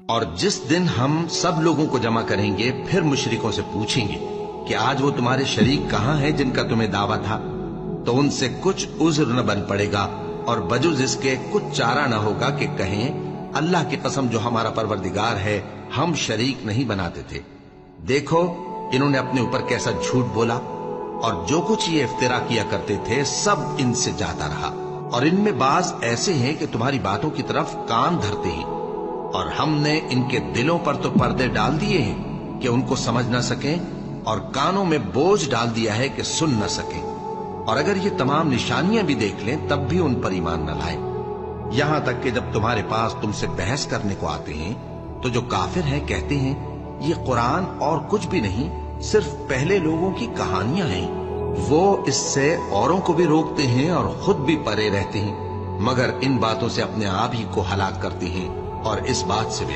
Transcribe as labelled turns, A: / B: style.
A: اور جس दिन हम सब लोगों को जमा करेंगे फिर मुशरिकों से पूछेंगे कि आज वो तुम्हारे शरीक कहाँ हैं जिनका तुम्हें दावा था, तो उनसे कुछ उज्र न बन पड़ेगा और बजुज इसके कुछ चारा न होगा कि कहें अल्लाह की कसम जो हमारा परवरदिगार है, हम शरीक नहीं बनाते थे। देखो इन्होंने अपने ऊपर कैसा झूठ बोला, और जो कुछ ये इफ्तिरा किया करते थे सब इनसे जाता रहा। और इनमें बाज ऐसे हैं कि तुम्हारी बातों की तरफ कान धरते हैं, और हमने इनके दिलों पर तो पर्दे डाल दिए हैं कि उनको समझ न सकें, और कानों में बोझ डाल दिया है कि सुन न सकें। और अगर ये तमाम निशानियां भी देख लें तब भी उन पर ईमान न लाएं। यहां तक कि जब तुम्हारे पास तुमसे बहस करने को आते हैं तो जो काफिर हैं कहते हैं ये कुरान और कुछ भी नहीं, सिर्फ पहले लोगों की कहानियां हैं। वो इससे औरों को भी रोकते हैं और खुद भी परे रहते हैं, मगर इन बातों से अपने आप ही को हलाक करते हैं और इस बात से भी